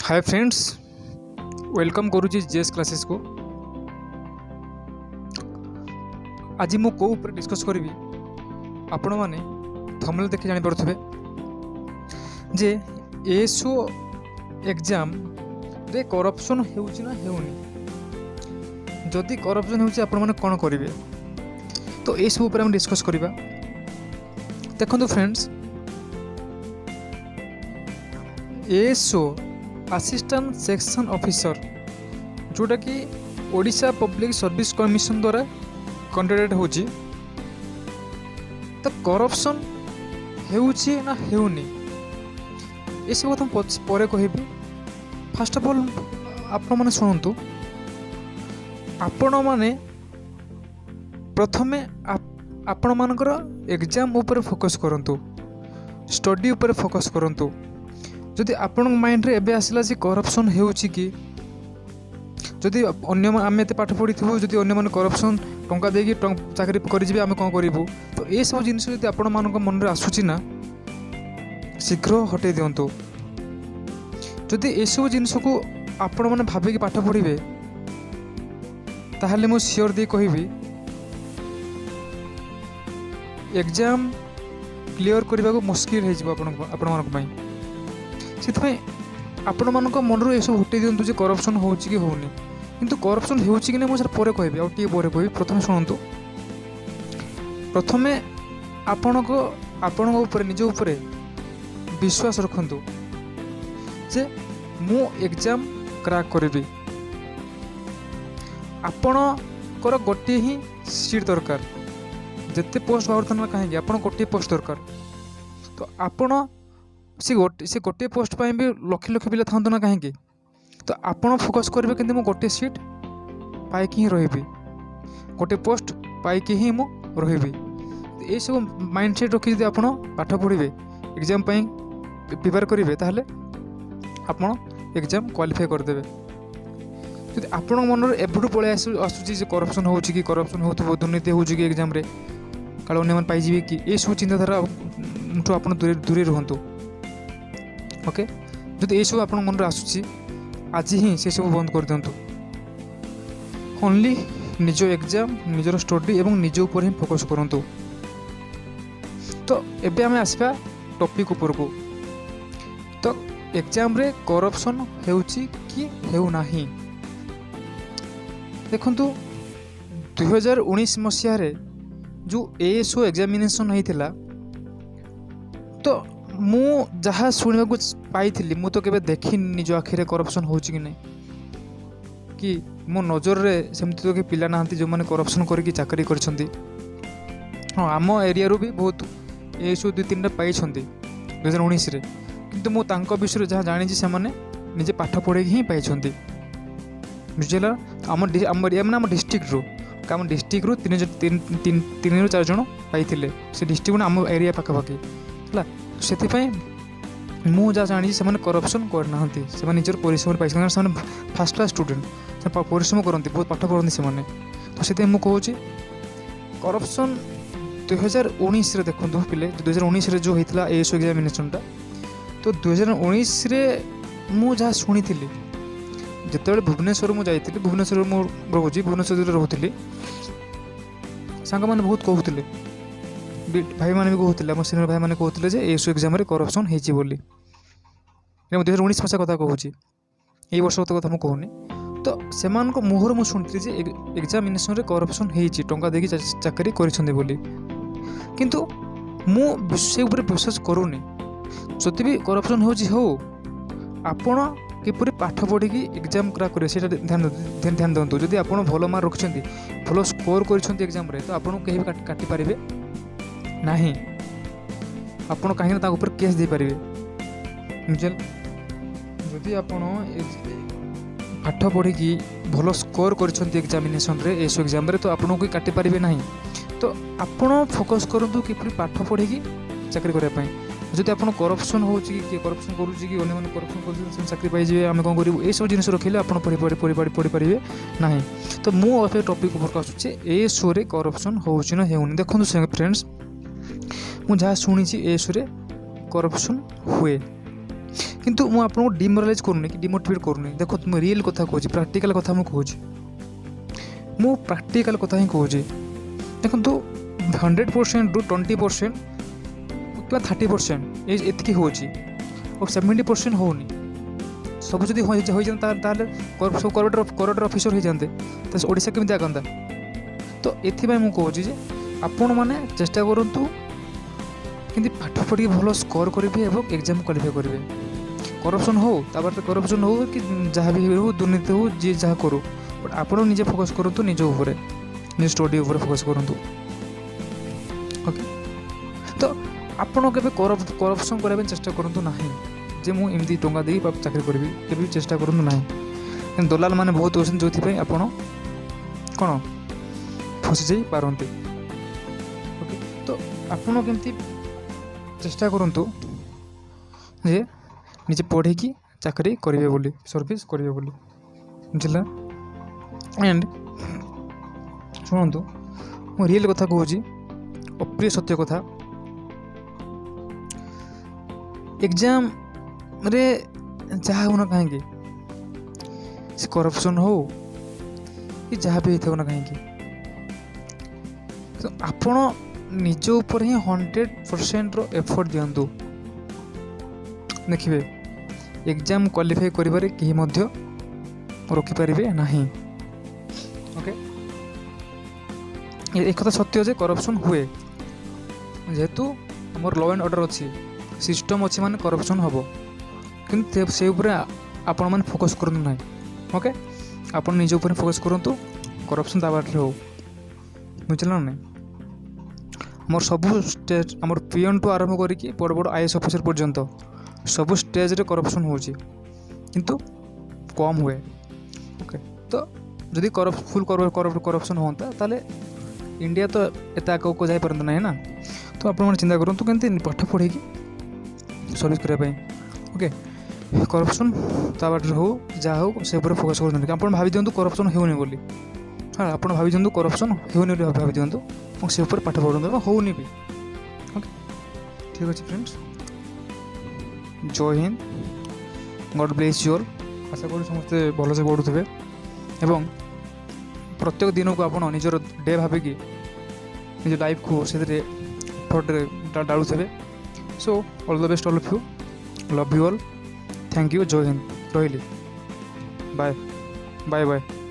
हाय friends, welcome करुच्ची JS classes को। आज मु को ऊपर डिस्कस करी आपण मैंने थंबनेल देखि जानि पारुथिबे जे एएसओ एग्जाम रे करप्शन हेउची ना हेउनी। जदि करप्शन हेउची आपण माने कोन करिवे, तो ए सब ऊपर हम डिस्कस करिबा। देखंतु friends, ASO assistant section officer जोटा कि ओडिशा पब्लिक सर्विस कमिशन द्वारा कंडक्टेड होची, तो करप्शन हेउची ना हेउनी ये सब हम परे कहबी। फर्स्ट ऑफ ऑल आपण माने सुनंतु, आपण माने प्रथमे आपण मानकर एग्जाम ऊपर फोकस करंतु, स्टडी ऊपर फोकस करंतु। जदि आपण माइंड रे एबे आसिला जे करप्शन हेउची कि, जदि अन्य आम एत पाठ पढ़ी थी, जदि अन्य मैंने करप्शन टंका देकी चाकरी कर आम कौन करूँ, तो ये सब जिन जब आपण मान मन में आसूची ना, शीघ्र हटे दिंतु। जदि ये सब जिनस को आपण मैंने भाविकी पाठ पढ़े, ताहले मु श्योर दे कहबी एग्जाम क्लियर करने को मुस्किल हो। से आपण मान मन ये सब हटे दिंतु करप्शन होची कि होनी, किंतु करप्शन होची कि नहीं मुझे पर कहबी, आउ टे पर कहबी। प्रथम शुणु, प्रथमे आपण ऊपर निज ऊपर विश्वास रखंतु जे मु एग्जाम क्रैक करी। आपणकर गोटे ही सीट दरकार, जिते पोस्ट बाहर था ना कहीं आप गोटे पोस्ट दरकार, तो आपण से गोटे पोस्ट पर भी लक्ष लक्ष पिला था ना कहीं, तो आपड़ फोकस करेंगे कि गोटे सीट पाइक ही रही, गोटे पोस्ट पाइक ही मु रही। ये सब माइंड सेट रखी आप पाठ पढ़े, एग्जाम प्रिपेयर करेंगे, ताहले आप एग्जाम क्वालिफाई करदे। जब आपण मन एवं पलि आसूँ करप्शन हो कि करप्शन हो, दुर्नीति हो एग्जाम काल अन्य पाई कि, ये सब चिंताधारा आप दूरे रुहतु। ओके, जदि ये सब आप मन में आसूँ, आज ही से सब बंद कर दिंतु। ओनली निज एग्जाम, निजर स्टडी एवं निज ऊपर ही फोकस करंतु। तो एबे आमे आसबा टॉपिक ऊपर को। तो एग्जाम रे करप्शन हेउची कि हेउ नाही, देखंतु 2019 मसीह रे जो एएसओ एग्जामिनेशन होइथिला, तो मु जहाँ शुणा पाई मु तो केबे देखी निज आखिरे करप्शन हो कि नहीं, कि मो नजर रे सेमती तो कि पिला नाहंती जो माने करप्शन करके चाकरी करछंती। हाँ, आम एरिया रू भी बहुत एएसओ 2-3टा पाई 2019 रे, किंतु मु तांको विषय जहाँ जानी से माने निजे पाठ पढ़े ही पाई। बुझेला, आम डिस्ट्रिक्ट रू आम डिस्ट्रिक्ट रू 3-4 जन पाई, से डिस्ट्रिक्ट आम एरिया पाखापाखि है। से मु जहाँ जानी से करप्शन करना, से निजर परिश्रम पाई, फास्ट क्लास स्टूडेंट, से परिश्रम करती, बहुत पाठ पढ़ती से। तो से मुझे करप्शन 2019 देखो पिले, 2019 जो होता एएसओ एग्जामिनेशनटा, तो 2019 मु जहाँ शुणी जिते भुवनेश्वर मुझे भुवनेश्वर रोचे, भुवनेश्वर रोली, सांग मैंने बहुत कहते, भाई मैंने भी कहते, आम सिनियर भाई मैंने कहते एएसओ एग्जाम रे करप्शन होती बोली। 2019 मसीहा कथा कहूँ, ये वर्ष कथा मुझे कहूनी। तो से मुहर मुझे शुणी एग्जामिनेशन रे करप्शन होती, टंका देकी चाकरी करिसेंती बोली, किंतु मु से ऊपर विश्वास करूनी। जदि भी करप्शन हो, आपण किपरि पाठ पढ़ी एग्जाम क्रैक करेंगे ध्यान दिंतु। जदि आप भल मार्क रखिंट, भल स्कोर कर एग्जाम रे, तो आपको कहीं भी काटी पारे नहीं, आपण कहीं ऊपर केस दे पारे। जदि आप पाठ पढ़ी भल स्कोर कर एग्जामिनेशन रे, एएसओ एग्जाम रे, तो आपको कोई काटी पारे नहीं। तो आपण फोकस करूँ कि पाठ पढ़ी चाकरी करने। जदि आप करप्शन हो करप्शन करुच्ची, अन्य करप्शन कर चाकरी पाइबे, आम कौन करूँ, ये सब जिन रखिले आप पढ़ी पारे ना। तो मुझे टॉपिक ऊपर आसूँ, एएसओ रे करप्शन होची ना हेउनी। देखो फ्रेंड्स, मुझे जहाँ शुणी एएसओ रे करप्शन हुए, किंतु मु आपको डिमोरालाइज करूनी कि डिमोटिवेट करूनी। देखो तुम रियल कथा कहूँ, प्राक्टिकल कथा मुझे कहूँ, मु प्राक्टिकल कथा ही कहूँ। देखो 100% ରୁ 20% कि 30% एति हो 70% होनी। सब जब हो जाते सब करोडर ऑफिसर हो जाते तो ओडिशा केमी आगंता। तो ये मुझे आपण मैंने चेष्टा करूँ कि पाठ पढ़ी भल स्कोर करेंगे और एग्जाम क्वालिफाई करेंगे। करप्शन हो करप्शन हो कि जहाँ भी हो दुर्नीति हो जी जहाँ करूँ, बट आप निजे फोकस करूँ निज उपर निज स्टडी उपर फोकस करूँ। ओके तो आपड़ के करप्शन करने चेष्टा करूँ ना जे मुझे टंका दे चाकरी करी के चेष्टा करूँ ना। दलाल मैंने बहुत अच्छे जो आप कौन फसी जा पारती। ओके तो आपड़ केमती चेष्टा करूँ जे निजे पढ़ी चाकरी करेंगे बोली सर्विस करेंगे बोली बुझला। एंड शुणु मो रियल कथा कहूँ, अप्रिय सत्य कथा, एग्जाम रे जहाँ होना कहीं से करप्शन हो कि जहाँ भी होता होना कहीं तो आपण निज ऊपर ही 100% रो एफर्ट दियंतु। देखिए एग्जाम क्वालिफाई करिबारे केही मध्य रोकी पारिबे नहीं। ओके एक कथा सत्य जे करप्शन हुए, जेहेतु हमर लॉ एंड ऑर्डर अच्छी सिस्टम अच्छी माने करप्शन हम कि से आपण मैंने फोकस करूँ ना। ओके आप निज ऊपर फोकस करूँ करप्शन ता बाटे हो बुझल ना। मोर सबू स्टेज आमर पीएन टू आरंभ करी बड़ बड़ आईएएस ऑफिसर पर्यंत सबू स्टेज रे करप्शन हो किंतु कम हुए। ओके तो जदि फुल करप्शन होता ताले इंडिया तो एत आगे को जापर ना ना। तो आप चिंता करूँ केमती पाठ पढ़ी सर्विस करने। ओके करप्शन ता बाटे हो जहाँ हो से फोकस कर आप भावी दिंतु करप्शन होनी बोली। हाँ आप भावी दिंतु करप्शन होनी भावी दिंतु से ऊपर पाठ पढ़ु होनी भी। ओके ठीक अच्छे फ्रेंड्स, जय हिंद, गॉड ब्लेस यू ऑल। आशा करूँ समस्ते भलसे पढ़ुवे एवं प्रत्येक दिन को आप निजर डे भाविकी निज लाइफ को से डालुवे। So all the best all of you, love you all, thank you, जय हिंद, रही बाय बाय बाय।